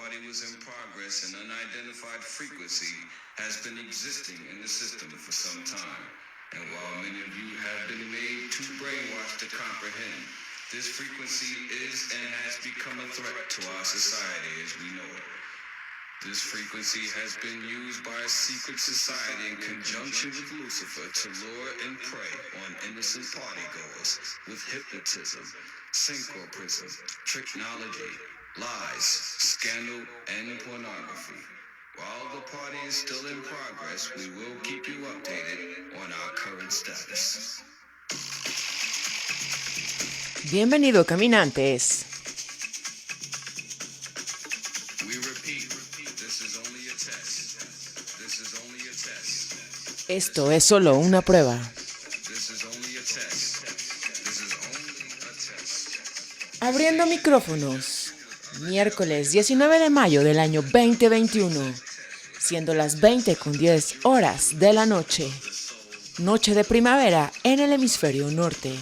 party was in progress, an unidentified frequency has been existing in the system for some time. And while many of you have been made too brainwashed to comprehend, this frequency is and has become a threat to our society as we know it. This frequency has been used by a secret society in conjunction with Lucifer to lure and prey on innocent partygoers with hypnotism, synchroprism, technology, lies, scandal, and pornography. While the party is still in progress, we will keep you updated on our current status. Bienvenido, caminantes. Esto es solo una prueba. Abriendo micrófonos. Miércoles 19 de mayo del año 2021. Siendo las 20:10 de la noche. Noche de primavera en el hemisferio norte.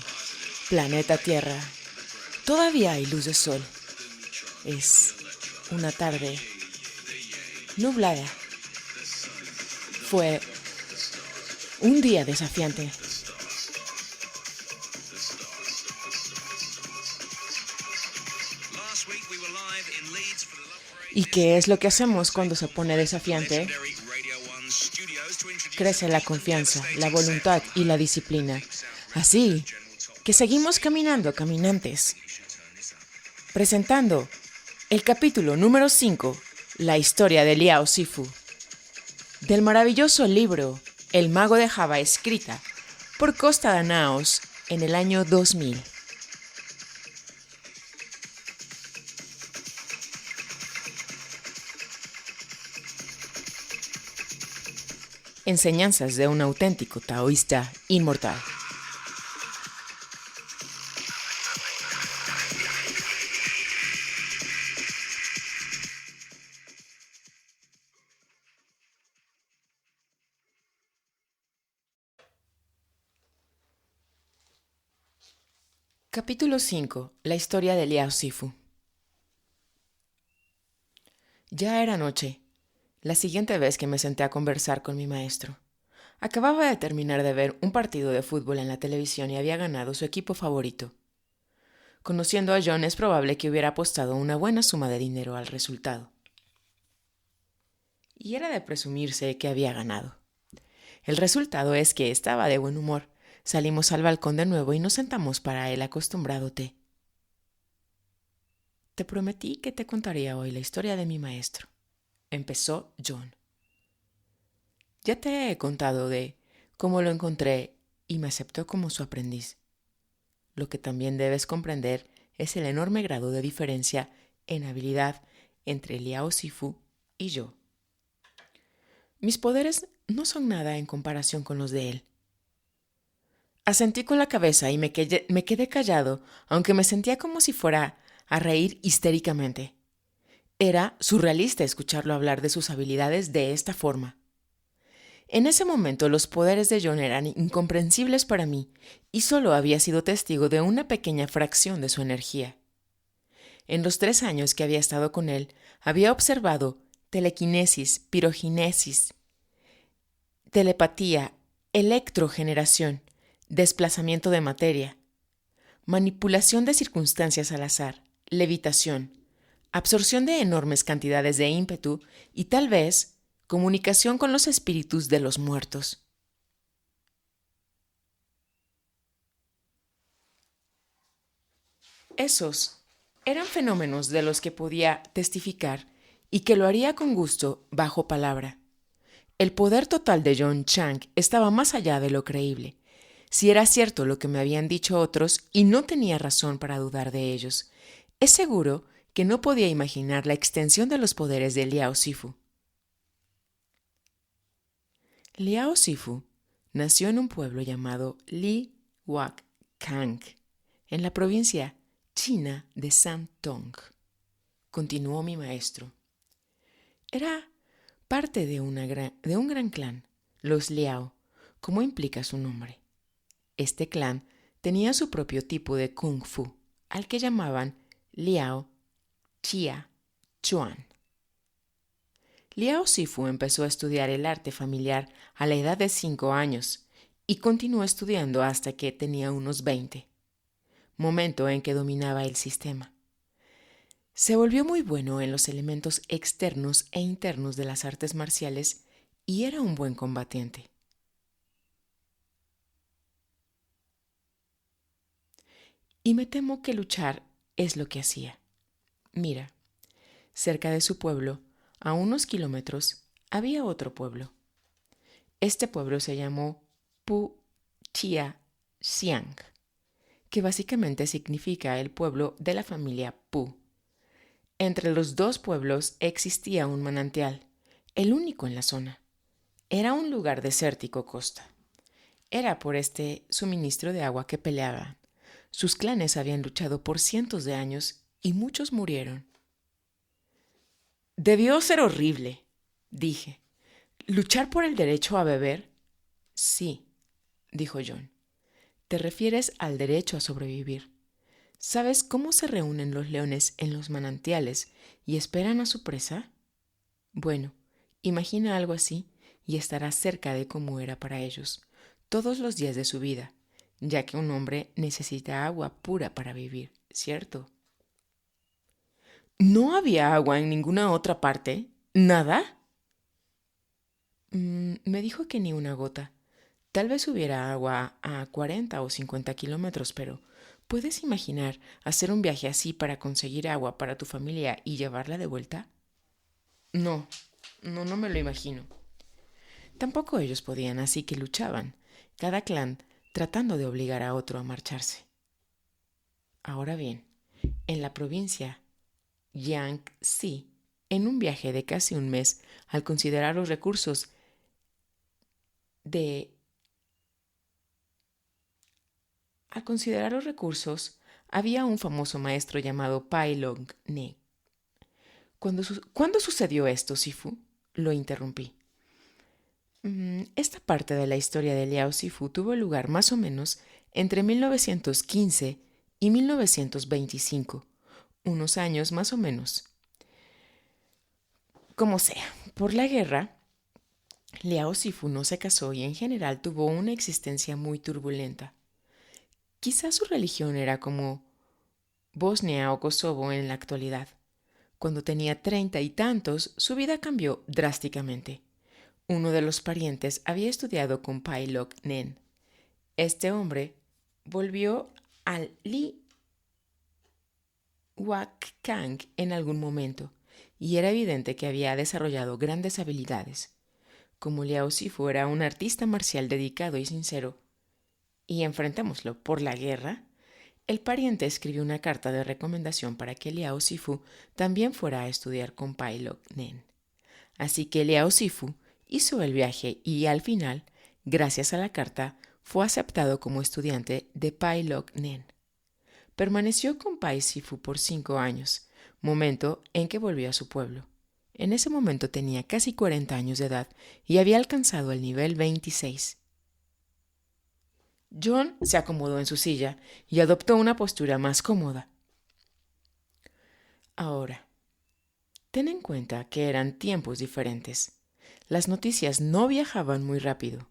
Planeta Tierra. Todavía hay luz de sol. Es una tarde nublada. Fue un día desafiante. ¿Y qué es lo que hacemos cuando se pone desafiante? Crece la confianza, la voluntad y la disciplina. Así que seguimos caminando, caminantes. Presentando el capítulo número 5, la historia de Liao Shifu. Del maravilloso libro El Mago de Java, escrita por Costa Danaos en el año 2000. Enseñanzas de un auténtico taoísta inmortal. Capítulo 5. La historia de Liao Shifu. Ya era noche, la siguiente vez que me senté a conversar con mi maestro. Acababa de terminar de ver un partido de fútbol en la televisión y había ganado su equipo favorito. Conociendo a John, es probable que hubiera apostado una buena suma de dinero al resultado. Y era de presumirse que había ganado. El resultado es que estaba de buen humor. Salimos al balcón de nuevo y nos sentamos para el acostumbrado té. Te prometí que te contaría hoy la historia de mi maestro. Empezó John. Ya te he contado de cómo lo encontré y me aceptó como su aprendiz. Lo que también debes comprender es el enorme grado de diferencia en habilidad entre Liao Shifu y yo. Mis poderes no son nada en comparación con los de él. Asentí con la cabeza y me quedé callado, aunque me sentía como si fuera a reír histéricamente. Era surrealista escucharlo hablar de sus habilidades de esta forma. En ese momento los poderes de John eran incomprensibles para mí y solo había sido testigo de una pequeña fracción de su energía. En los 3 años que había estado con él, había observado telequinesis, piroginesis, telepatía, electrogeneración, desplazamiento de materia, manipulación de circunstancias al azar, levitación, absorción de enormes cantidades de ímpetu y tal vez comunicación con los espíritus de los muertos. Esos eran fenómenos de los que podía testificar y que lo haría con gusto bajo palabra. El poder total de John Chang estaba más allá de lo creíble. Si era cierto lo que me habían dicho otros y no tenía razón para dudar de ellos, es seguro que no podía imaginar la extensión de los poderes de Liao Shifu. Liao Shifu nació en un pueblo llamado Li Wak Kang, en la provincia china de Santong. Continuó mi maestro. Era parte de un gran clan, los Liao, como implica su nombre. Este clan tenía su propio tipo de kung fu, al que llamaban Liao Chia Chuan. Liao Sifu empezó a estudiar el arte familiar a la edad de 5 años y continuó estudiando hasta que tenía unos 20, momento en que dominaba el sistema. Se volvió muy bueno en los elementos externos e internos de las artes marciales y era un buen combatiente. Y me temo que luchar es lo que hacía. Mira, cerca de su pueblo, a unos kilómetros, había otro pueblo. Este pueblo se llamó Pu Chia Xiang, que básicamente significa el pueblo de la familia Pu. Entre los dos pueblos existía un manantial, el único en la zona. Era un lugar desértico costa. Era por este suministro de agua que peleaban. Sus clanes habían luchado por cientos de años y muchos murieron. Debió ser horrible, dije. ¿Luchar por el derecho a beber? Sí, dijo John. ¿Te refieres al derecho a sobrevivir? ¿Sabes cómo se reúnen los leones en los manantiales y esperan a su presa? Bueno, imagina algo así y estarás cerca de cómo era para ellos, todos los días de su vida, ya que un hombre necesita agua pura para vivir, ¿cierto? ¿No había agua en ninguna otra parte? ¿Nada? Me dijo que ni una gota. Tal vez hubiera agua a 40 o 50 kilómetros, pero ¿puedes imaginar hacer un viaje así para conseguir agua para tu familia y llevarla de vuelta? No, no me lo imagino. Tampoco ellos podían, así que luchaban, cada clan tratando de obligar a otro a marcharse. Ahora bien, en la provincia Jiangxi, en un viaje de casi un mes, al considerar los recursos había un famoso maestro llamado Pai Long Ne. ¿Cuándo sucedió esto, Sifu? Lo interrumpí. Esta parte de la historia de Liao Sifu tuvo lugar más o menos entre 1915 y 1925, unos años más o menos. Como sea, por la guerra, Liao Sifu no se casó y en general tuvo una existencia muy turbulenta. Quizás su religión era como Bosnia o Kosovo en la actualidad. Cuando tenía 30 y tantos, su vida cambió drásticamente. Uno de los parientes había estudiado con Pai Lok Nen. Este hombre volvió al Li Huackang en algún momento, y era evidente que había desarrollado grandes habilidades. Como Liao Sifu era un artista marcial dedicado y sincero, y enfrentémoslo por la guerra, el pariente escribió una carta de recomendación para que Liao Sifu también fuera a estudiar con Pai Lok Nen. Así que Liao Sifu hizo el viaje y al final, gracias a la carta, fue aceptado como estudiante de Pai Lok Nen. Permaneció con Pai Sifu por 5 años, momento en que volvió a su pueblo. En ese momento tenía casi 40 años de edad y había alcanzado el nivel 26. John se acomodó en su silla y adoptó una postura más cómoda. Ahora, ten en cuenta que eran tiempos diferentes. Las noticias no viajaban muy rápido.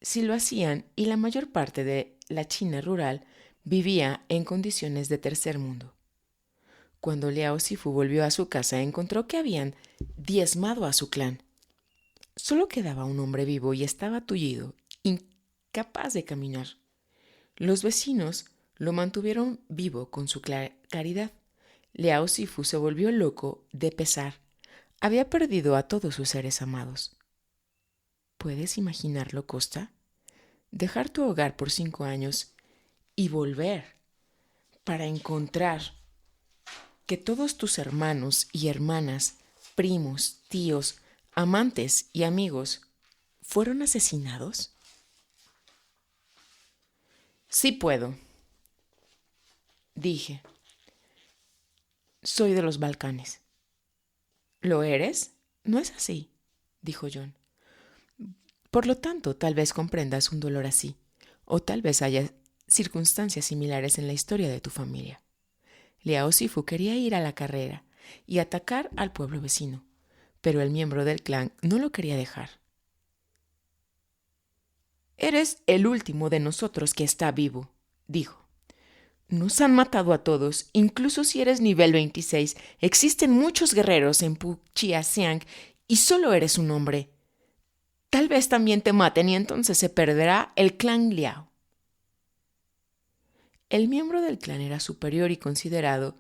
Si lo hacían, y la mayor parte de la China rural vivía en condiciones de tercer mundo. Cuando Liao Sifu volvió a su casa, encontró que habían diezmado a su clan. Solo quedaba un hombre vivo y estaba tullido, incapaz de caminar. Los vecinos lo mantuvieron vivo con su caridad. Liao Sifu se volvió loco de pesar. Había perdido a todos sus seres amados. ¿Puedes imaginarlo, Costa? Dejar tu hogar por 5 años y volver para encontrar que todos tus hermanos y hermanas, primos, tíos, amantes y amigos fueron asesinados? Sí puedo, dije. Soy de los Balcanes. ¿Lo eres? No es así, dijo John. Por lo tanto, tal vez comprendas un dolor así, o tal vez haya circunstancias similares en la historia de tu familia. Liao Sifu quería ir a la carrera, y atacar al pueblo vecino, pero el miembro del clan no lo quería dejar. «Eres el último de nosotros que está vivo», dijo. «Nos han matado a todos, incluso si eres nivel 26. Existen muchos guerreros en Puchiasiang y solo eres un hombre. Tal vez también te maten y entonces se perderá el clan Liao». El miembro del clan era superior y considerado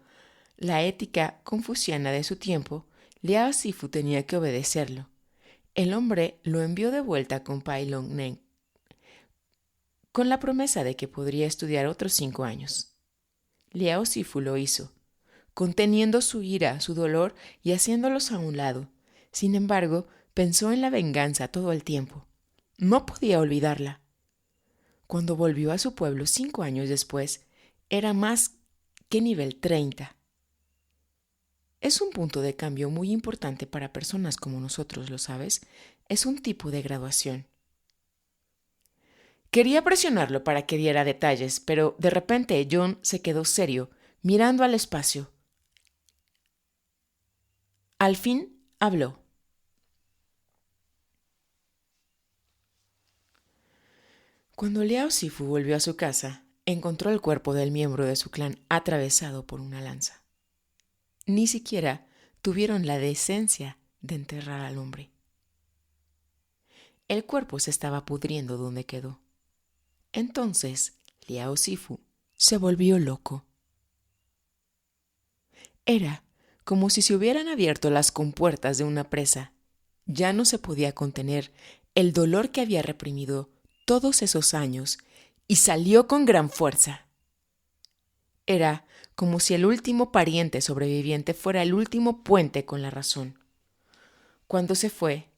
la ética confuciana de su tiempo. Liao Sifu tenía que obedecerlo. El hombre lo envió de vuelta con Pai Long Neng, con la promesa de que podría estudiar otros 5 años. Liao Sifu lo hizo, conteniendo su ira, su dolor y haciéndolos a un lado. Sin embargo, pensó en la venganza todo el tiempo. No podía olvidarla. Cuando volvió a su pueblo 5 años después, era más que nivel 30. Es un punto de cambio muy importante para personas como nosotros, ¿lo sabes? Es un tipo de graduación. Quería presionarlo para que diera detalles, pero de repente John se quedó serio, mirando al espacio. Al fin habló. Cuando Liao Sifu volvió a su casa, encontró el cuerpo del miembro de su clan atravesado por una lanza. Ni siquiera tuvieron la decencia de enterrar al hombre. El cuerpo se estaba pudriendo donde quedó. Entonces Liao Sifu se volvió loco. Era como si se hubieran abierto las compuertas de una presa. Ya no se podía contener el dolor que había reprimido todos esos años y salió con gran fuerza. Era como si el último pariente sobreviviente fuera el último puente con la razón. Cuando se fue,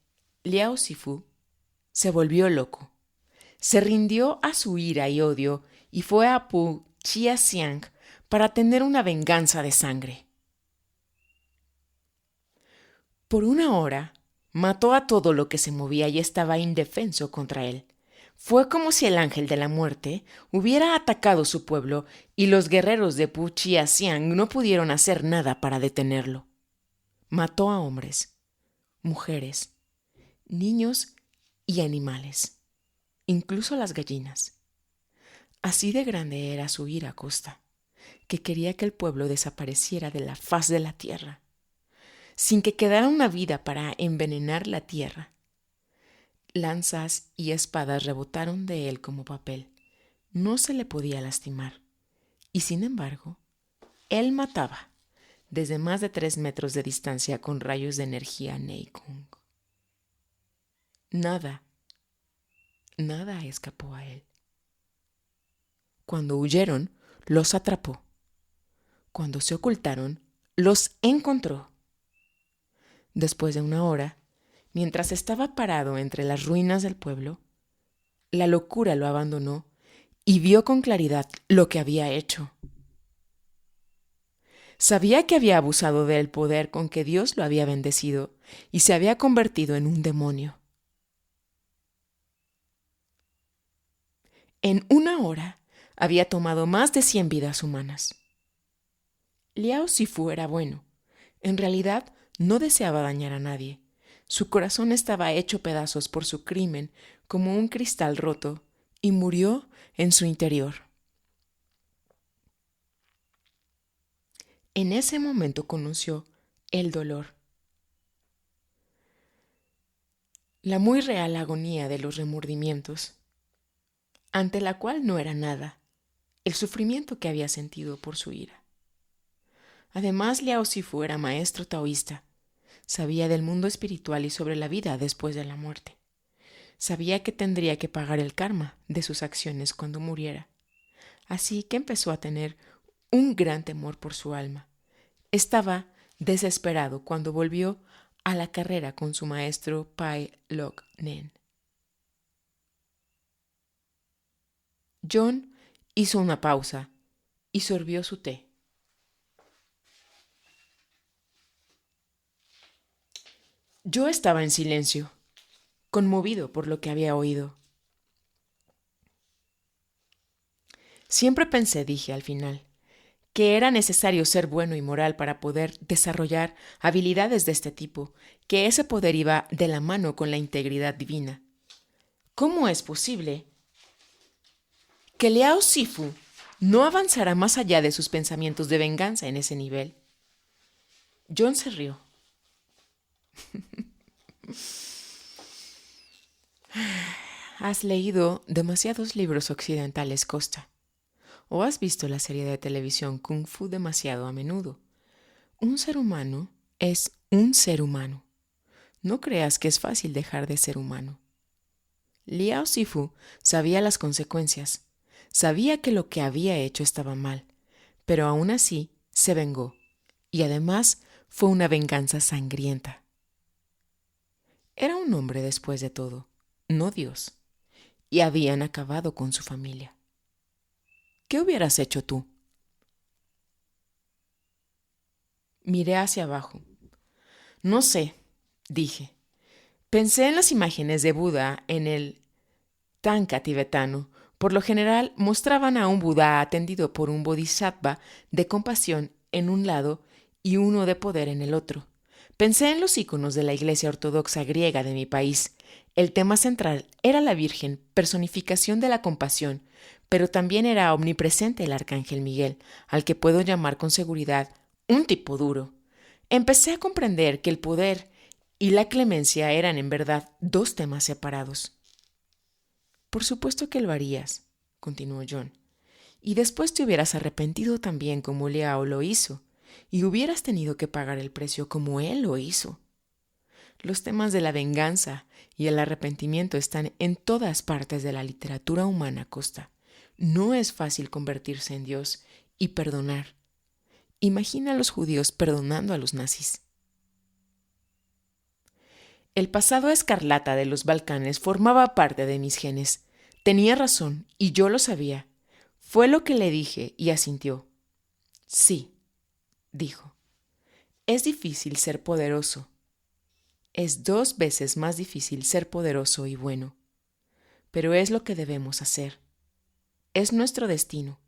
Liao Sifu se volvió loco. Se rindió a su ira y odio y fue a Puchiasiang para tener una venganza de sangre. Por 1 hora, mató a todo lo que se movía y estaba indefenso contra él. Fue como si el ángel de la muerte hubiera atacado su pueblo y los guerreros de Puchiasiang no pudieron hacer nada para detenerlo. Mató a hombres, mujeres, niños y animales, incluso las gallinas. Así de grande era su ira a Costa, que quería que el pueblo desapareciera de la faz de la tierra, sin que quedara una vida para envenenar la tierra. Lanzas y espadas rebotaron de él como papel. No se le podía lastimar. Y sin embargo, él mataba desde más de 3 metros de distancia con rayos de energía Neikung. Nada escapó a él. Cuando huyeron, los atrapó. Cuando se ocultaron, los encontró. Después de 1 hora, mientras estaba parado entre las ruinas del pueblo, la locura lo abandonó y vio con claridad lo que había hecho. Sabía que había abusado del poder con que Dios lo había bendecido y se había convertido en un demonio. En 1 hora había tomado más de 100 vidas humanas. Liao Sifu era bueno. En realidad, no deseaba dañar a nadie. Su corazón estaba hecho pedazos por su crimen, como un cristal roto, y murió en su interior. En ese momento conoció el dolor, la muy real agonía de los remordimientos, ante la cual no era nada el sufrimiento que había sentido por su ira. Además, Liao Sifu era maestro taoísta. Sabía del mundo espiritual y sobre la vida después de la muerte. Sabía que tendría que pagar el karma de sus acciones cuando muriera. Así que empezó a tener un gran temor por su alma. Estaba desesperado cuando volvió a la carrera con su maestro Pai Long Neng. John hizo una pausa y sorbió su té. Yo estaba en silencio, conmovido por lo que había oído. Siempre pensé, dije al final, que era necesario ser bueno y moral para poder desarrollar habilidades de este tipo, que ese poder iba de la mano con la integridad divina. ¿Cómo es posible que Liao Sifu no avanzara más allá de sus pensamientos de venganza en ese nivel? John se rió. Has leído demasiados libros occidentales, Costa. ¿O has visto la serie de televisión Kung Fu demasiado a menudo? Un ser humano es un ser humano. No creas que es fácil dejar de ser humano. Liao Sifu sabía las consecuencias. Sabía que lo que había hecho estaba mal, pero aún así se vengó. Y además fue una venganza sangrienta. Era un hombre después de todo, no Dios. Y habían acabado con su familia. ¿Qué hubieras hecho tú? Miré hacia abajo. No sé, dije. Pensé en las imágenes de Buda en el Tanka tibetano. Por lo general mostraban a un Buda atendido por un bodhisattva de compasión en un lado y uno de poder en el otro. Pensé en los íconos de la Iglesia Ortodoxa griega de mi país. El tema central era la Virgen, personificación de la compasión, pero también era omnipresente el Arcángel Miguel, al que puedo llamar con seguridad un tipo duro. Empecé a comprender que el poder y la clemencia eran en verdad dos temas separados. Por supuesto que lo harías, continuó John, y después te hubieras arrepentido también como Liao lo hizo, y hubieras tenido que pagar el precio como él lo hizo. Los temas de la venganza y el arrepentimiento están en todas partes de la literatura humana, Costa. No es fácil convertirse en Dios y perdonar. Imagina a los judíos perdonando a los nazis. El pasado escarlata de los Balcanes formaba parte de mis genes. Tenía razón, y yo lo sabía. Fue lo que le dije y asintió. Sí, dijo. Es difícil ser poderoso. Es 2 veces más difícil ser poderoso y bueno. Pero es lo que debemos hacer. Es nuestro destino.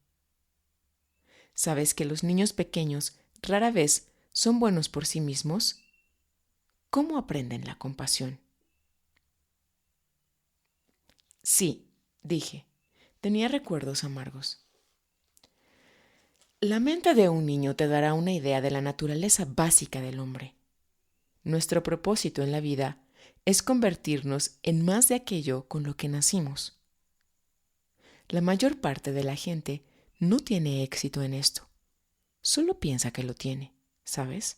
¿Sabes que los niños pequeños rara vez son buenos por sí mismos? ¿Cómo aprenden la compasión? Sí, dije. Tenía recuerdos amargos. La mente de un niño te dará una idea de la naturaleza básica del hombre. Nuestro propósito en la vida es convertirnos en más de aquello con lo que nacimos. La mayor parte de la gente no tiene éxito en esto. Solo piensa que lo tiene, ¿sabes?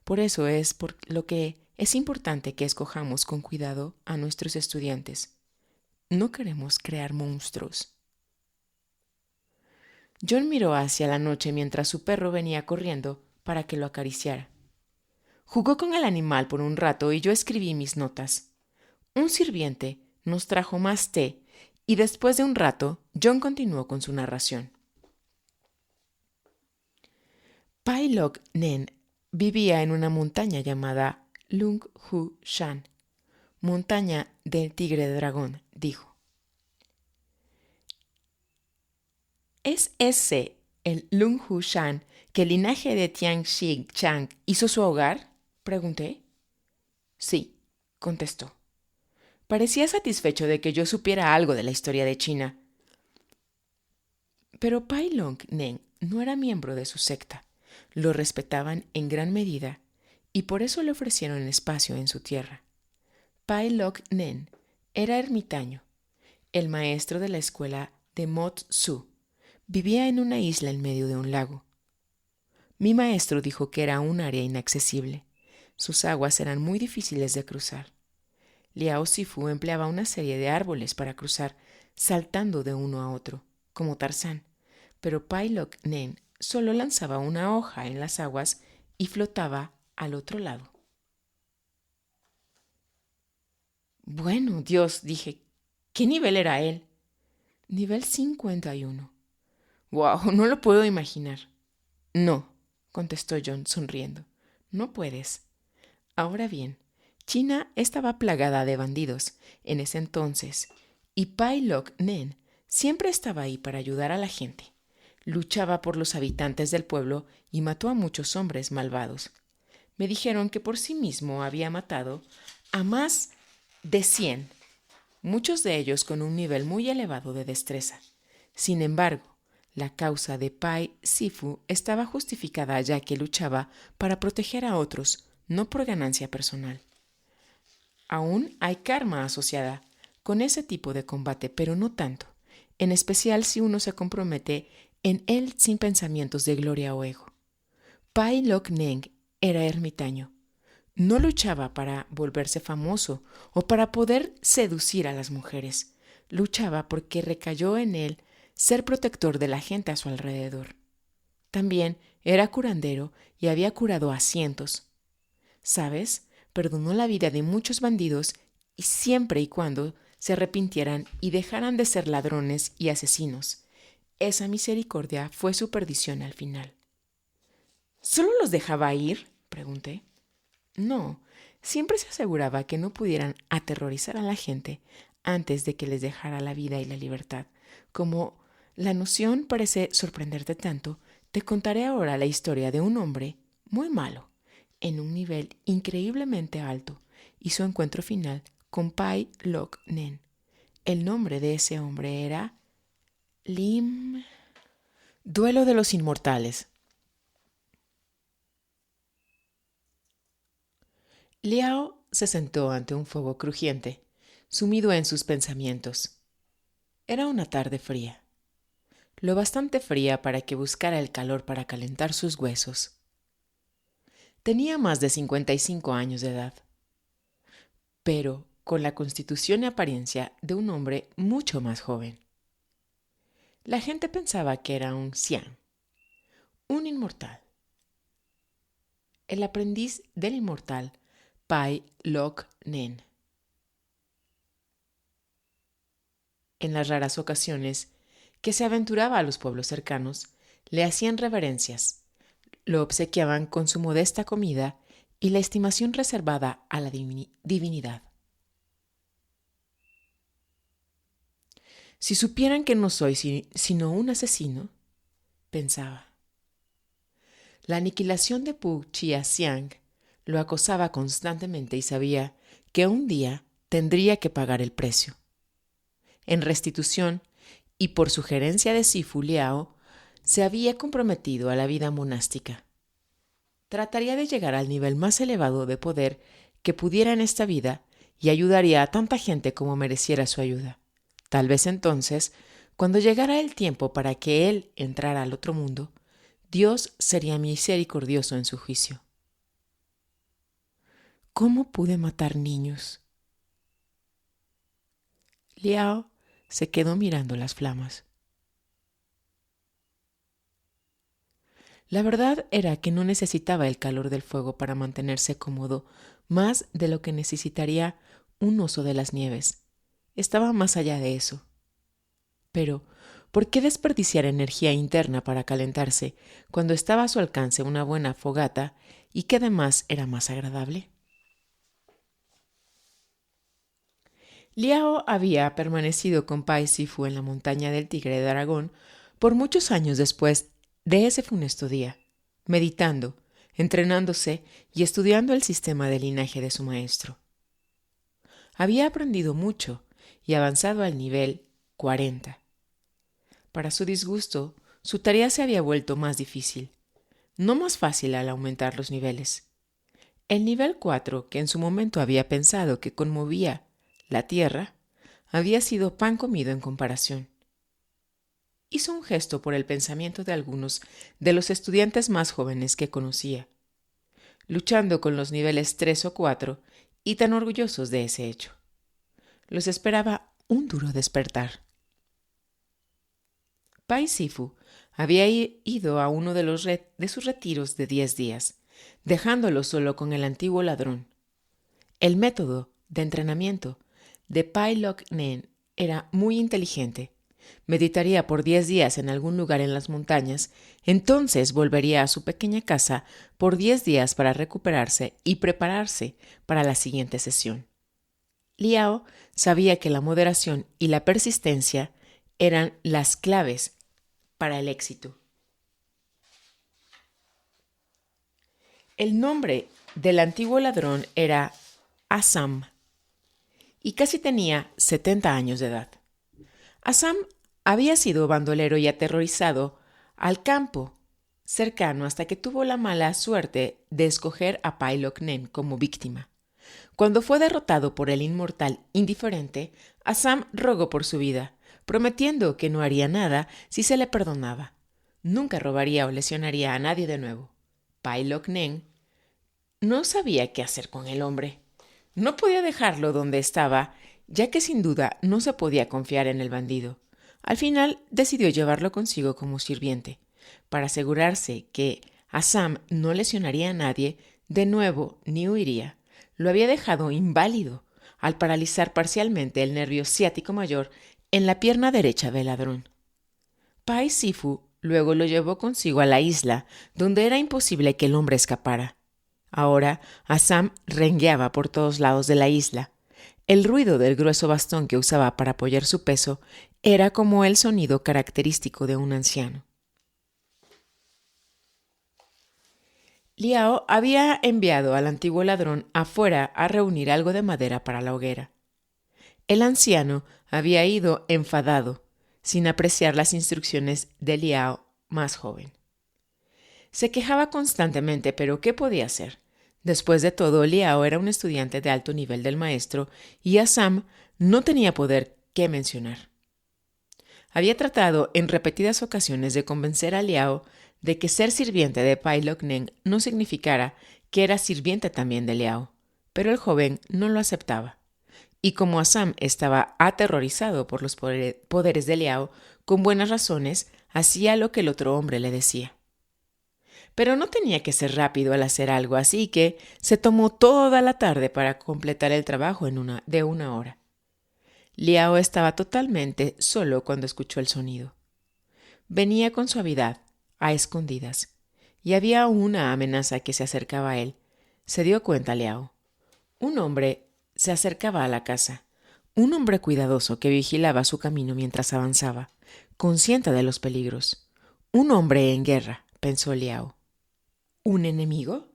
Por eso es por lo que es importante que escojamos con cuidado a nuestros estudiantes. No queremos crear monstruos. John miró hacia la noche mientras su perro venía corriendo para que lo acariciara. Jugó con el animal por un rato y yo escribí mis notas. Un sirviente nos trajo más té y después de un rato John continuó con su narración. Pai Lok Nen vivía en una montaña llamada Lung Hu Shan, montaña del tigre dragón, dijo. ¿Es ese el Lung Hu Shan que el linaje de Tian Shi Chang hizo su hogar? Pregunté. Sí, contestó. Parecía satisfecho de que yo supiera algo de la historia de China. Pero Pai Long Nen no era miembro de su secta. Lo respetaban en gran medida y por eso le ofrecieron espacio en su tierra. Pai Lok Nen era ermitaño, el maestro de la escuela de Mot Su. Vivía en una isla en medio de un lago. Mi maestro dijo que era un área inaccesible. Sus aguas eran muy difíciles de cruzar. Liao Sifu empleaba una serie de árboles para cruzar, saltando de uno a otro, como Tarzán, pero Pai Lok Nen solo lanzaba una hoja en las aguas y flotaba al otro lado. Bueno, Dios, dije, ¿qué nivel era él? Nivel 51. ¡Wow! No lo puedo imaginar. No, contestó John sonriendo. No puedes. Ahora bien, China estaba plagada de bandidos en ese entonces y Pai Lok Nen siempre estaba ahí para ayudar a la gente. Luchaba por los habitantes del pueblo y mató a muchos hombres malvados. Me dijeron que por sí mismo había matado a más de 100, muchos de ellos con un nivel muy elevado de destreza. Sin embargo, la causa de Pai Sifu estaba justificada ya que luchaba para proteger a otros, no por ganancia personal. Aún hay karma asociada con ese tipo de combate, pero no tanto, en especial si uno se compromete en él sin pensamientos de gloria o ego. Pai Lok Neng era ermitaño. No luchaba para volverse famoso o para poder seducir a las mujeres. Luchaba porque recayó en él ser protector de la gente a su alrededor. También era curandero y había curado a cientos. ¿Sabes? Perdonó la vida de muchos bandidos y siempre y cuando se arrepintieran y dejaran de ser ladrones y asesinos. Esa misericordia fue su perdición al final. ¿Solo los dejaba ir?, pregunté. No, siempre se aseguraba que no pudieran aterrorizar a la gente antes de que les dejara la vida y la libertad. Como la noción parece sorprenderte tanto, te contaré ahora la historia de un hombre muy malo, en un nivel increíblemente alto, y su encuentro final con Pai Lok Nen. El nombre de ese hombre era Lim... Duelo de los Inmortales. Liao se sentó ante un fuego crujiente, sumido en sus pensamientos. Era una tarde fría, lo bastante fría para que buscara el calor para calentar sus huesos. Tenía más de 55 años de edad, pero con la constitución y apariencia de un hombre mucho más joven. La gente pensaba que era un Xian, un inmortal. El aprendiz del inmortal Pai Lok Nen. En las raras ocasiones que se aventuraba a los pueblos cercanos, le hacían reverencias, lo obsequiaban con su modesta comida y la estimación reservada a la divinidad. Si supieran que no soy sino un asesino, pensaba. La aniquilación de Pu Chia Xiang lo acosaba constantemente y sabía que un día tendría que pagar el precio. En restitución, y por sugerencia de Sifu Liao, se había comprometido a la vida monástica. Trataría de llegar al nivel más elevado de poder que pudiera en esta vida y ayudaría a tanta gente como mereciera su ayuda. Tal vez entonces, cuando llegara el tiempo para que él entrara al otro mundo, Dios sería misericordioso en su juicio. ¿Cómo pude matar niños? Liao se quedó mirando las flamas. La verdad era que no necesitaba el calor del fuego para mantenerse cómodo más de lo que necesitaría un oso de las nieves. Estaba más allá de eso. Pero, ¿por qué desperdiciar energía interna para calentarse cuando estaba a su alcance una buena fogata y que además era más agradable? Liao había permanecido con Pai Sifu en la montaña del Tigre de Aragón por muchos años después de ese funesto día, meditando, entrenándose y estudiando el sistema de linaje de su maestro. Había aprendido mucho y avanzado al nivel 40. Para su disgusto, su tarea se había vuelto más difícil, no más fácil al aumentar los niveles. El nivel 4, que en su momento había pensado que conmovía la tierra, había sido pan comido en comparación. Hizo un gesto por el pensamiento de algunos de los estudiantes más jóvenes que conocía, luchando con los niveles 3 o 4 y tan orgullosos de ese hecho. Los esperaba un duro despertar. Pai Sifu había ido a uno de sus retiros de 10 días, dejándolo solo con el antiguo ladrón. El método de entrenamiento de Pai Lok Nen era muy inteligente. Meditaría por 10 días en algún lugar en las montañas, entonces volvería a su pequeña casa por 10 días para recuperarse y prepararse para la siguiente sesión. Liao sabía que la moderación y la persistencia eran las claves para el éxito. El nombre del antiguo ladrón era Assam y casi tenía 70 años de edad. Assam había sido bandolero y aterrorizado al campo cercano hasta que tuvo la mala suerte de escoger a Pai Lok Nen como víctima. Cuando fue derrotado por el inmortal indiferente, Assam rogó por su vida, prometiendo que no haría nada si se le perdonaba. Nunca robaría o lesionaría a nadie de nuevo. Pai Lok Nen no sabía qué hacer con el hombre. No podía dejarlo donde estaba, ya que sin duda no se podía confiar en el bandido. Al final decidió llevarlo consigo como sirviente, para asegurarse que Assam no lesionaría a nadie, de nuevo ni huiría. Lo había dejado inválido al paralizar parcialmente el nervio ciático mayor en la pierna derecha del ladrón. Pai Sifu luego lo llevó consigo a la isla, donde era imposible que el hombre escapara. Ahora Assam rengueaba por todos lados de la isla. El ruido del grueso bastón que usaba para apoyar su peso era como el sonido característico de un anciano. Liao había enviado al antiguo ladrón afuera a reunir algo de madera para la hoguera. El anciano había ido enfadado, sin apreciar las instrucciones de Liao más joven. Se quejaba constantemente, pero ¿qué podía hacer? Después de todo, Liao era un estudiante de alto nivel del maestro y Assam no tenía poder que mencionar. Había tratado en repetidas ocasiones de convencer a Liao de que ser sirviente de Pai Lok Nen no significara que era sirviente también de Liao, pero el joven no lo aceptaba. Y como Assam estaba aterrorizado por los poderes de Liao, con buenas razones, hacía lo que el otro hombre le decía. Pero no tenía que ser rápido al hacer algo, así que se tomó toda la tarde para completar el trabajo de una hora. Liao estaba totalmente solo cuando escuchó el sonido. Venía con suavidad, a escondidas, y había una amenaza que se acercaba a él. Se dio cuenta Liao. Un hombre se acercaba a la casa, un hombre cuidadoso que vigilaba su camino mientras avanzaba, consciente de los peligros. Un hombre en guerra, pensó Liao. ¿Un enemigo?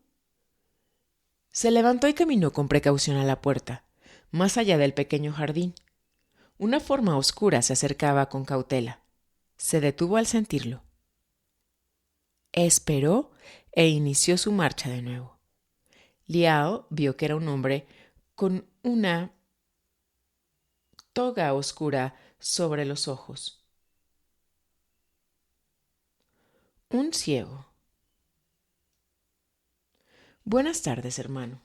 Se levantó y caminó con precaución a la puerta, más allá del pequeño jardín. Una forma oscura se acercaba con cautela. Se detuvo al sentirlo. Esperó e inició su marcha de nuevo. Liao vio que era un hombre con una toga oscura sobre los ojos. Un ciego. Buenas tardes, hermano,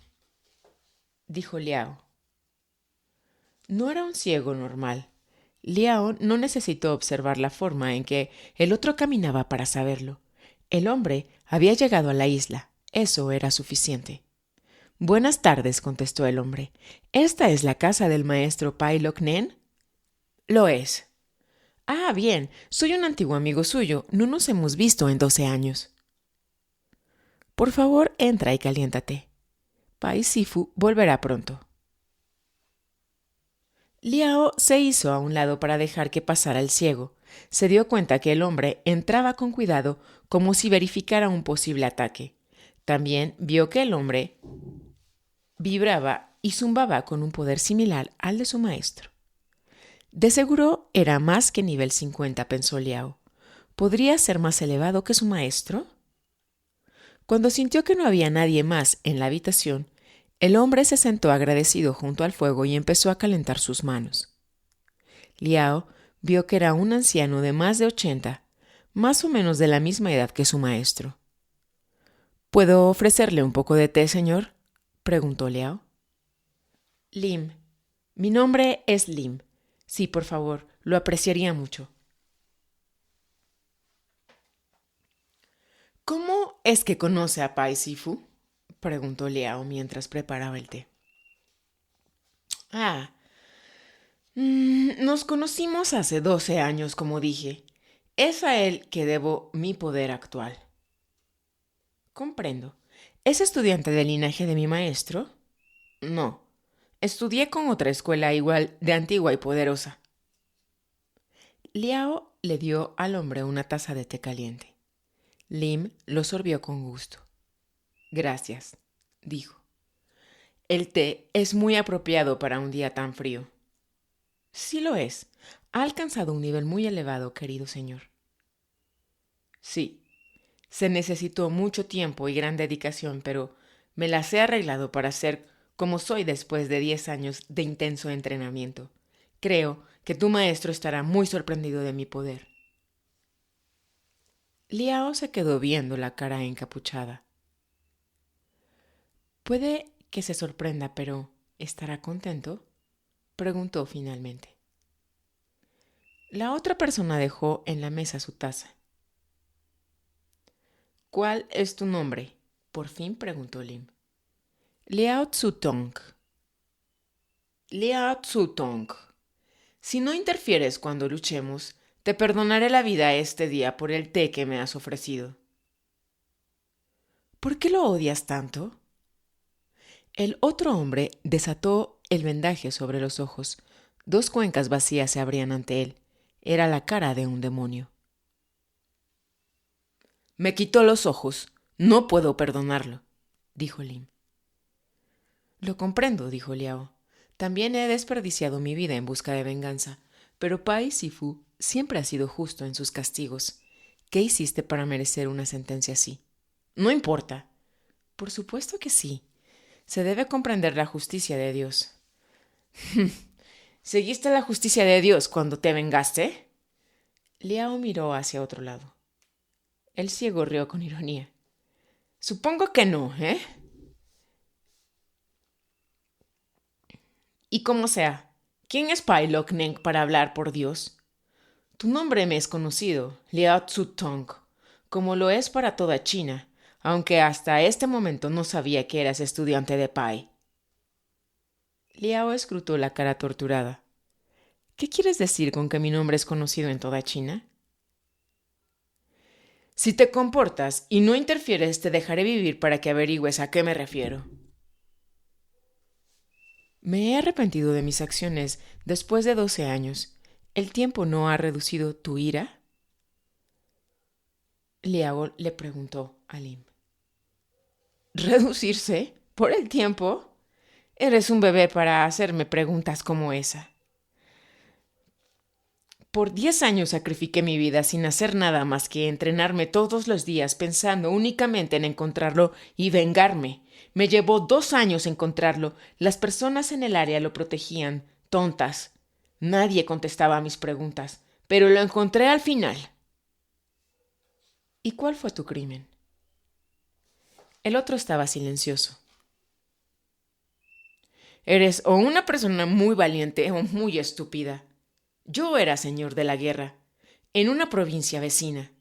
dijo Liao. No era un ciego normal. Liao no necesitó observar la forma en que el otro caminaba para saberlo. El hombre había llegado a la isla. Eso era suficiente. Buenas tardes, contestó el hombre. ¿Esta es la casa del maestro Pai Lok Nen? Lo es. Ah, bien. Soy un antiguo amigo suyo. No nos hemos visto en 12 años. Por favor, entra y caliéntate. Pai Sifu volverá pronto. Liao se hizo a un lado para dejar que pasara el ciego. Se dio cuenta que el hombre entraba con cuidado como si verificara un posible ataque. También vio que el hombre vibraba y zumbaba con un poder similar al de su maestro. De seguro era más que nivel 50, pensó Liao. ¿Podría ser más elevado que su maestro? Cuando sintió que no había nadie más en la habitación, el hombre se sentó agradecido junto al fuego y empezó a calentar sus manos. Liao vio que era un anciano de más de 80, más o menos de la misma edad que su maestro. ¿Puedo ofrecerle un poco de té, señor?, preguntó Liao. Lim. Mi nombre es Lim. Sí, por favor, lo apreciaría mucho. ¿Cómo es que conoce a Pai Sifu?, preguntó Liao mientras preparaba el té. Nos conocimos hace 12 años, como dije. Es a él que debo mi poder actual. Comprendo. ¿Es estudiante del linaje de mi maestro? No. Estudié con otra escuela igual de antigua y poderosa. Liao le dio al hombre una taza de té caliente. Lim lo sorbió con gusto. Gracias, dijo. El té es muy apropiado para un día tan frío. Sí lo es. Ha alcanzado un nivel muy elevado, querido señor. Sí, se necesitó mucho tiempo y gran dedicación, pero me las he arreglado para ser como soy después de 10 años de intenso entrenamiento. Creo que tu maestro estará muy sorprendido de mi poder. Liao se quedó viendo la cara encapuchada. Puede que se sorprenda, pero ¿estará contento?, preguntó finalmente. La otra persona dejó en la mesa su taza. ¿Cuál es tu nombre?, por fin preguntó Lim. Liao Tsutong. Liao Tsutong. Si no interfieres cuando luchemos, te perdonaré la vida este día por el té que me has ofrecido. ¿Por qué lo odias tanto? El otro hombre desató el vendaje sobre los ojos. 2 cuencas vacías se abrían ante él. Era la cara de un demonio. Me quitó los ojos. No puedo perdonarlo, dijo Lim. Lo comprendo, dijo Liao. También he desperdiciado mi vida en busca de venganza, pero Pai Sifu siempre ha sido justo en sus castigos. ¿Qué hiciste para merecer una sentencia así? No importa. Por supuesto que sí. Se debe comprender la justicia de Dios. ¿Seguiste la justicia de Dios cuando te vengaste? Liao miró hacia otro lado. El ciego rió con ironía. Supongo que no, ¿eh? Y como sea, ¿quién es Pai Lok Neng para hablar por Dios? Tu nombre me es conocido, Liao Tsutong, como lo es para toda China, aunque hasta este momento no sabía que eras estudiante de Pai. Liao escrutó la cara torturada. ¿Qué quieres decir con que mi nombre es conocido en toda China? Si te comportas y no interfieres, te dejaré vivir para que averigües a qué me refiero. Me he arrepentido de mis acciones después de 12 años. ¿El tiempo no ha reducido tu ira? Liao le preguntó a Lim. ¿Reducirse? ¿Por el tiempo? Eres un bebé para hacerme preguntas como esa. Por 10 años sacrifiqué mi vida sin hacer nada más que entrenarme todos los días pensando únicamente en encontrarlo y vengarme. Me llevó 2 años encontrarlo. Las personas en el área lo protegían. Tontas. Nadie contestaba a mis preguntas, pero lo encontré al final. ¿Y cuál fue tu crimen? El otro estaba silencioso. Eres o una persona muy valiente o muy estúpida. Yo era señor de la guerra, en una provincia vecina.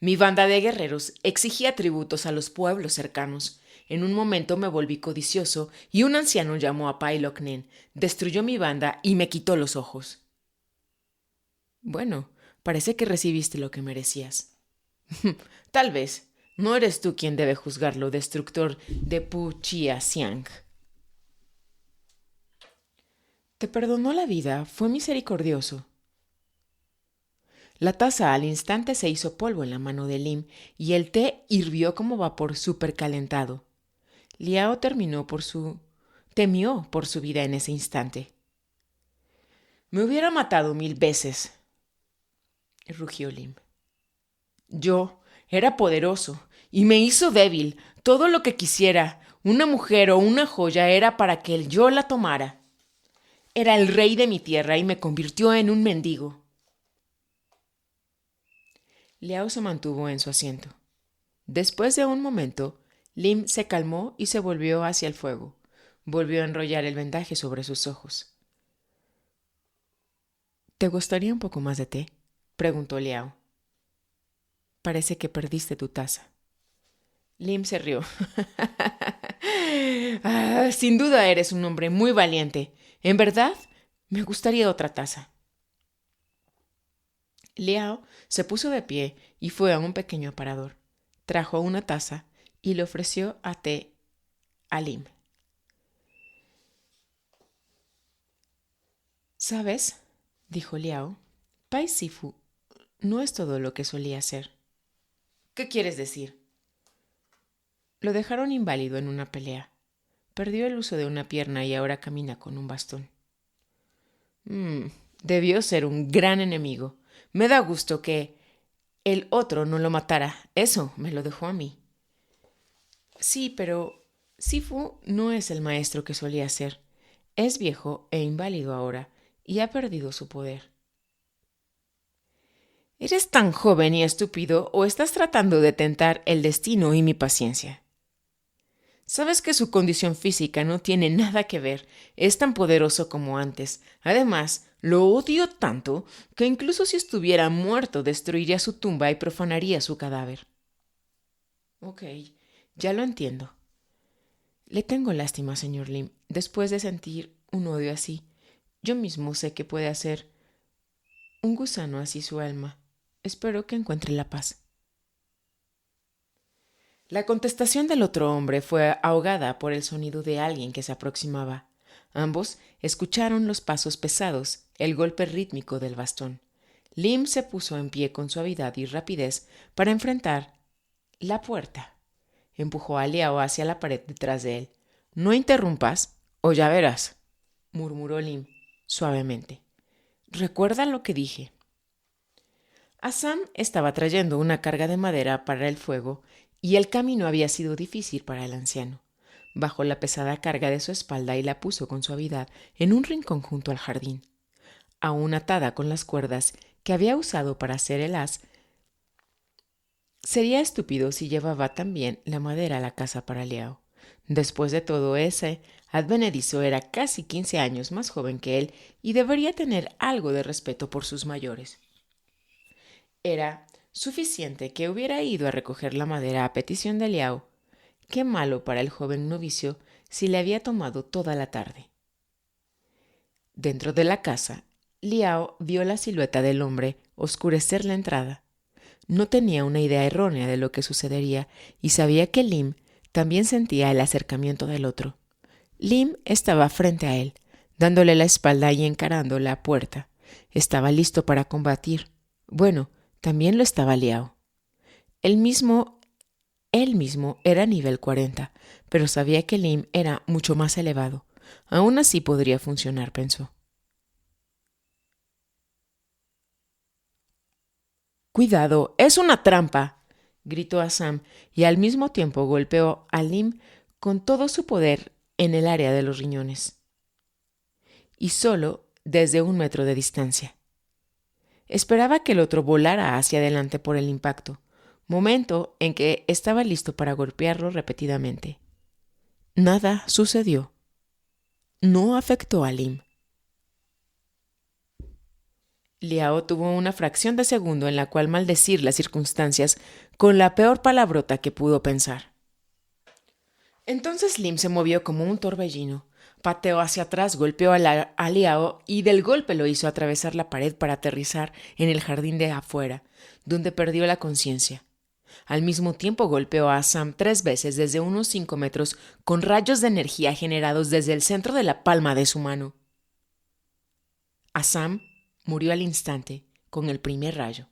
Mi banda de guerreros exigía tributos a los pueblos cercanos. En un momento me volví codicioso y un anciano llamó a Pai Lok Neng, destruyó mi banda y me quitó los ojos. Bueno, parece que recibiste lo que merecías. Tal vez. No eres tú quien debe juzgarlo, destructor de Pu Chia Xiang. Te perdonó la vida, fue misericordioso. La taza al instante se hizo polvo en la mano de Lim y el té hirvió como vapor supercalentado. Liao temió por su vida en ese instante. Me hubiera matado 1000 veces, rugió Lim. Yo era poderoso y me hizo débil. Todo lo que quisiera, una mujer o una joya, era para que yo la tomara. Era el rey de mi tierra y me convirtió en un mendigo. Liao se mantuvo en su asiento. Después de un momento, Lim se calmó y se volvió hacia el fuego. Volvió a enrollar el vendaje sobre sus ojos. ¿Te gustaría un poco más de té?, preguntó Liao. Parece que perdiste tu taza. Lim se rió. Sin duda eres un hombre muy valiente. En verdad, me gustaría otra taza. Liao se puso de pie y fue a un pequeño aparador. Trajo una taza y le ofreció té a Lim. ¿Sabes?, dijo Liao, Pai Sifu no es todo lo que solía ser. ¿Qué quieres decir? Lo dejaron inválido en una pelea. Perdió el uso de una pierna y ahora camina con un bastón. Debió ser un gran enemigo. Me da gusto que el otro no lo matara. Eso me lo dejó a mí. Sí, pero Sifu no es el maestro que solía ser. Es viejo e inválido ahora y ha perdido su poder. ¿Eres tan joven y estúpido o estás tratando de tentar el destino y mi paciencia? Sabes que su condición física no tiene nada que ver, es tan poderoso como antes. Además, lo odio tanto que incluso si estuviera muerto destruiría su tumba y profanaría su cadáver. Ok, ya lo entiendo. Le tengo lástima, señor Lim. Después de sentir un odio así, yo mismo sé que puede hacer un gusano así su alma. Espero que encuentre la paz. La contestación del otro hombre fue ahogada por el sonido de alguien que se aproximaba. Ambos escucharon los pasos pesados, el golpe rítmico del bastón. Lim se puso en pie con suavidad y rapidez para enfrentar la puerta. Empujó a Liao hacia la pared detrás de él. «No interrumpas, o ya verás», murmuró Lim suavemente. «Recuerda lo que dije». Assam estaba trayendo una carga de madera para el fuego y el camino había sido difícil para el anciano. Bajó la pesada carga de su espalda y la puso con suavidad en un rincón junto al jardín. Aún atada con las cuerdas que había usado para hacer el haz, sería estúpido si llevaba también la madera a la casa para Liao. Después de todo, ese advenedizo era casi 15 años más joven que él y debería tener algo de respeto por sus mayores. Era suficiente que hubiera ido a recoger la madera a petición de Liao. Qué malo para el joven novicio si le había tomado toda la tarde. Dentro de la casa, Liao vio la silueta del hombre oscurecer la entrada. No tenía una idea errónea de lo que sucedería y sabía que Lim también sentía el acercamiento del otro. Lim estaba frente a él, dándole la espalda y encarando la puerta. Estaba listo para combatir. Bueno, también lo estaba Liao. Él mismo era nivel 40, pero sabía que Lim era mucho más elevado. Aún así podría funcionar, pensó. «¡Cuidado! ¡Es una trampa!», gritó Assam y al mismo tiempo golpeó a Lim con todo su poder en el área de los riñones. Y solo desde 1 metro de distancia. Esperaba que el otro volara hacia adelante por el impacto, momento en que estaba listo para golpearlo repetidamente. Nada sucedió. No afectó a Lim. Liao tuvo una fracción de segundo en la cual maldecir las circunstancias con la peor palabrota que pudo pensar. Entonces Lim se movió como un torbellino, pateó hacia atrás, golpeó a Liao y del golpe lo hizo atravesar la pared para aterrizar en el jardín de afuera, donde perdió la conciencia. Al mismo tiempo golpeó a Assam 3 veces desde unos 5 metros con rayos de energía generados desde el centro de la palma de su mano. Assam murió al instante con el primer rayo.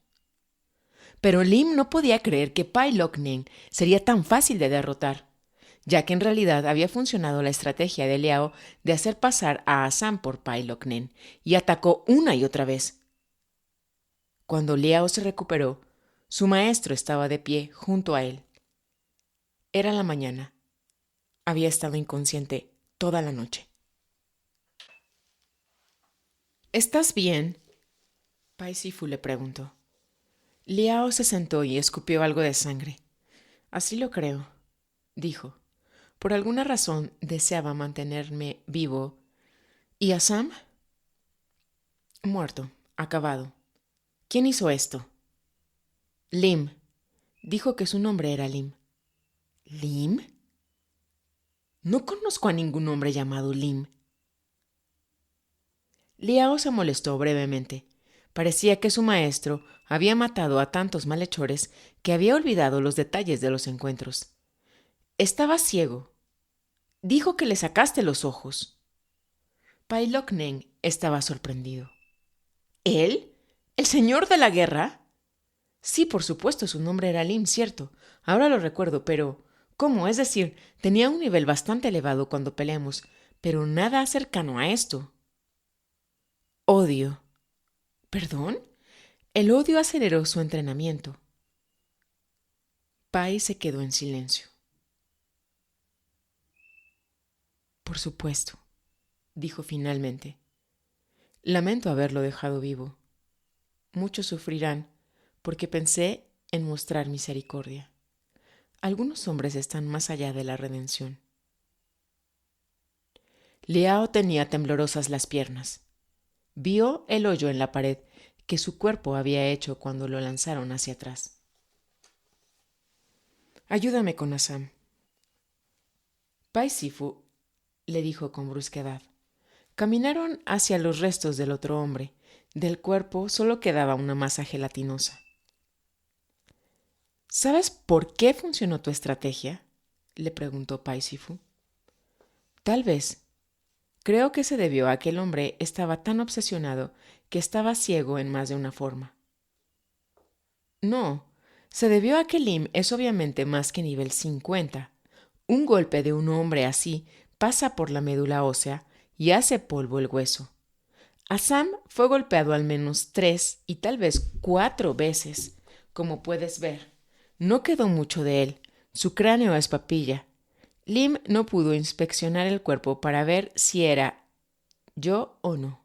Pero Lim no podía creer que Pai Lok Neng sería tan fácil de derrotar, ya que en realidad había funcionado la estrategia de Liao de hacer pasar a Assam por Pai Lok Neng y atacó una y otra vez. Cuando Liao se recuperó, su maestro estaba de pie junto a él. Era la mañana. Había estado inconsciente toda la noche. «¿Estás bien?», Pai Sifu le preguntó. Liao se sentó y escupió algo de sangre. «Así lo creo», dijo. «Por alguna razón deseaba mantenerme vivo. ¿Y Assam?» «Muerto, acabado. ¿Quién hizo esto?» «Lim». Dijo que su nombre era Lim. «¿Lim? No conozco a ningún hombre llamado Lim». Liao se molestó brevemente. Parecía que su maestro había matado a tantos malhechores que había olvidado los detalles de los encuentros. «Estaba ciego. Dijo que le sacaste los ojos». Pai Lok Neng estaba sorprendido. «¿Él? ¿El señor de la guerra?», Sí, por supuesto, su nombre era Lim, cierto. Ahora lo recuerdo, pero... ¿Cómo? Es decir, tenía un nivel bastante elevado cuando peleamos, pero nada cercano a esto. Odio. ¿Perdón? El odio aceleró su entrenamiento. Pai se quedó en silencio. Por supuesto, dijo finalmente. Lamento haberlo dejado vivo. Muchos sufrirán porque pensé en mostrar misericordia. Algunos hombres están más allá de la redención. Liao tenía temblorosas las piernas. Vio el hoyo en la pared que su cuerpo había hecho cuando lo lanzaron hacia atrás. Ayúdame con Assam. Pai Sifu le dijo con brusquedad. Caminaron hacia los restos del otro hombre. Del cuerpo solo quedaba una masa gelatinosa. ¿Sabes por qué funcionó tu estrategia?, le preguntó Pai Sifu. Tal vez. Creo que se debió a que el hombre estaba tan obsesionado que estaba ciego en más de una forma. No, se debió a que Lim es obviamente más que nivel 50. Un golpe de un hombre así pasa por la médula ósea y hace polvo el hueso. Assam fue golpeado al menos 3 y tal vez 4 veces. Como puedes ver, no quedó mucho de él. Su cráneo es papilla. Lim no pudo inspeccionar el cuerpo para ver si era yo o no.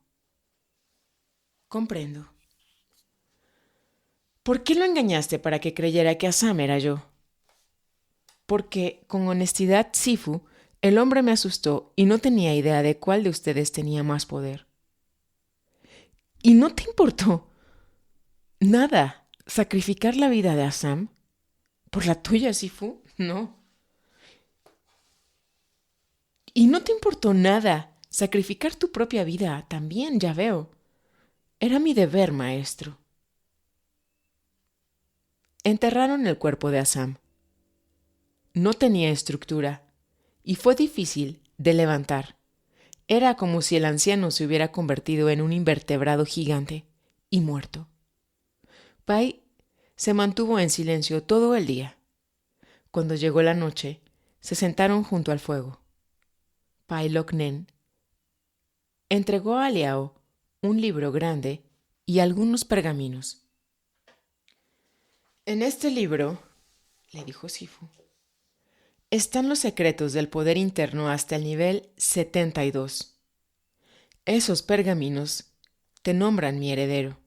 Comprendo. ¿Por qué lo engañaste para que creyera que Assam era yo? Porque, con honestidad, Sifu, el hombre me asustó y no tenía idea de cuál de ustedes tenía más poder. ¿Y no te importó nada sacrificar la vida de Assam? ¿Por la tuya, Sifu? No. ¿Y no te importó nada sacrificar tu propia vida también, ya veo? Era mi deber, maestro. Enterraron el cuerpo de Assam. No tenía estructura y fue difícil de levantar. Era como si el anciano se hubiera convertido en un invertebrado gigante y muerto. Pai se mantuvo en silencio todo el día. Cuando llegó la noche, se sentaron junto al fuego. Pai Loc Nen entregó a Liao un libro grande y algunos pergaminos. En este libro, le dijo Sifu, están los secretos del poder interno hasta el nivel 72. Esos pergaminos te nombran mi heredero.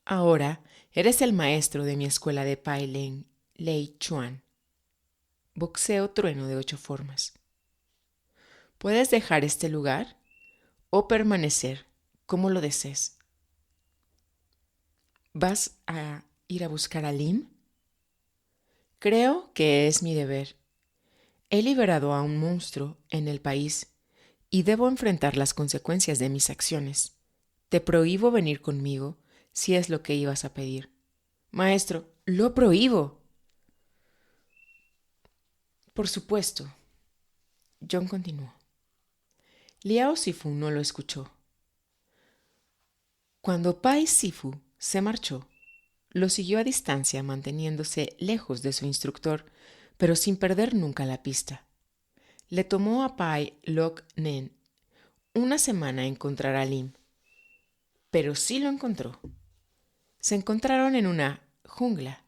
Ahora eres el maestro de mi escuela de Pai Leng Lei Chuan. Boxeo trueno de 8 formas. Puedes dejar este lugar o permanecer como lo desees. ¿Vas a ir a buscar a Lim? Creo que es mi deber. He liberado a un monstruo en el país y debo enfrentar las consecuencias de mis acciones. Te prohíbo venir conmigo si es lo que ibas a pedir. Maestro, lo prohíbo. Por supuesto. John continuó. Liao Sifu no lo escuchó. Cuando Pai Sifu se marchó, lo siguió a distancia manteniéndose lejos de su instructor, pero sin perder nunca la pista. Le tomó a Pai Loc Nen una semana encontrar a Lim, pero sí lo encontró. Se encontraron en una jungla.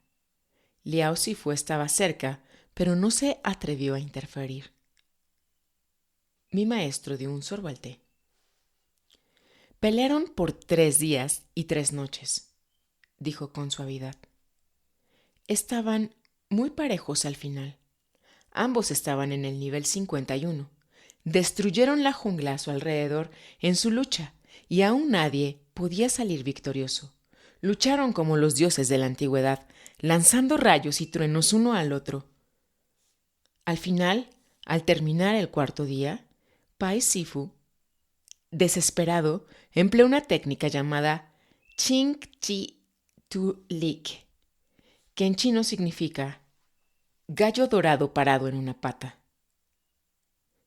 Liao Sifu estaba cerca, pero no se atrevió a interferir. Mi maestro dio un sorbo al té. Pelearon por 3 días y 3 noches, dijo con suavidad. Estaban muy parejos al final. Ambos estaban en el nivel 51. Destruyeron la jungla a su alrededor en su lucha y aún nadie podía salir victorioso. Lucharon como los dioses de la antigüedad, lanzando rayos y truenos uno al otro. Al final, al terminar el 4.º día, Pai Sifu, desesperado, empleó una técnica llamada Ching Chi Tu Lik, que en chino significa gallo dorado parado en una pata.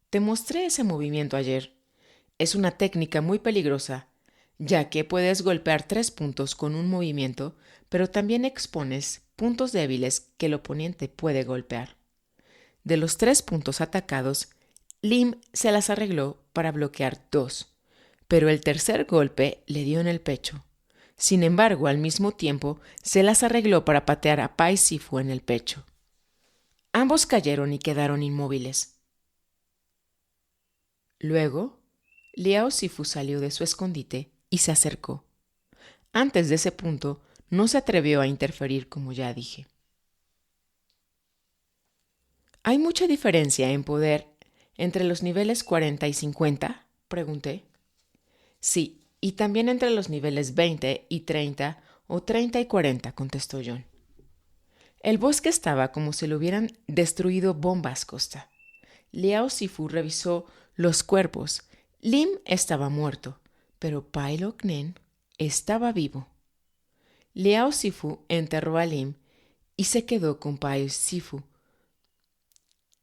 Te mostré ese movimiento ayer. Es una técnica muy peligrosa, ya que puedes golpear 3 puntos con un movimiento, pero también expones puntos débiles que el oponente puede golpear. De los 3 puntos atacados, Lim se las arregló para bloquear 2, pero el tercer golpe le dio en el pecho. Sin embargo, al mismo tiempo, se las arregló para patear a Pai Sifu en el pecho. Ambos cayeron y quedaron inmóviles. Luego, Liao Sifu salió de su escondite y se acercó. Antes de ese punto, no se atrevió a interferir, como ya dije. ¿Hay mucha diferencia en poder entre los niveles 40 y 50? Pregunté. Sí, y también entre los niveles 20 y 30 o 30 y 40, contestó John. El bosque estaba como si lo hubieran destruido bombas costa. Liao Sifu revisó los cuerpos. Lim estaba muerto, pero Pai Lok Nen estaba vivo. Liao Sifu enterró a Lim y se quedó con Pai Sifu,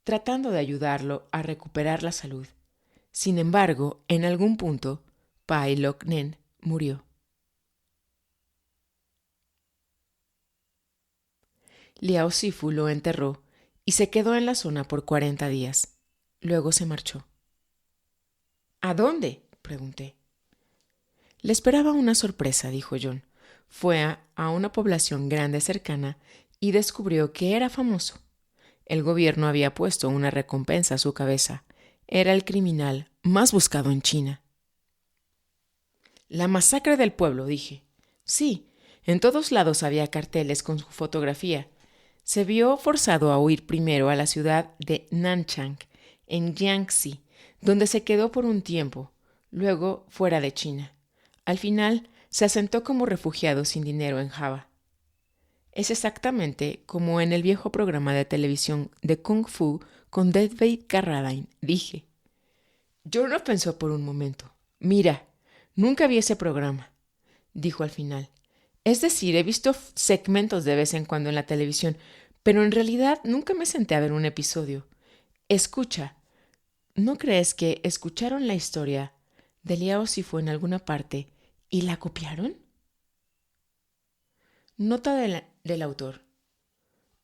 tratando de ayudarlo a recuperar la salud. Sin embargo, en algún punto, Pai Lok Nen murió. Liao Sifu lo enterró y se quedó en la zona por 40 días. Luego se marchó. ¿A dónde?, pregunté. Le esperaba una sorpresa, dijo John. Fue a una población grande cercana y descubrió que era famoso. El gobierno había puesto una recompensa a su cabeza. Era el criminal más buscado en China. La masacre del pueblo, dije. Sí, en todos lados había carteles con su fotografía. Se vio forzado a huir primero a la ciudad de Nanchang, en Jiangxi, donde se quedó por un tiempo, luego fuera de China. Al final, se asentó como refugiado sin dinero en Java. Es exactamente como en el viejo programa de televisión de Kung Fu con David Carradine, dije. Yo no pensó por un momento. Mira, nunca vi ese programa, dijo al final. Es decir, he visto segmentos de vez en cuando en la televisión, pero en realidad nunca me senté a ver un episodio. Escucha, ¿no crees que escucharon la historia de Liao Sifu en alguna parte y la copiaron? Nota del autor.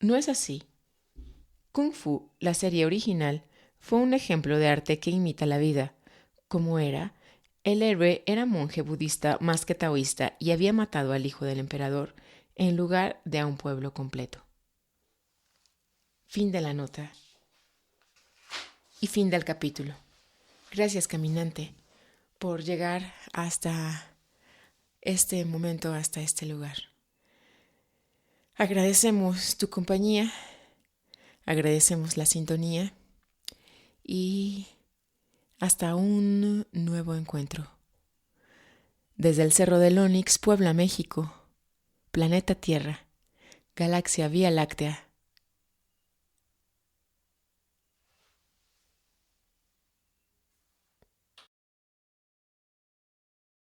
No es así. Kung Fu, la serie original, fue un ejemplo de arte que imita la vida. Como era, el héroe era monje budista más que taoísta y había matado al hijo del emperador en lugar de a un pueblo completo. Fin de la nota. Y fin del capítulo. Gracias, caminante, por llegar hasta este momento, hasta este lugar. Agradecemos tu compañía, agradecemos la sintonía y hasta un nuevo encuentro. Desde el Cerro del Onix, Puebla, México, planeta Tierra, galaxia Vía Láctea,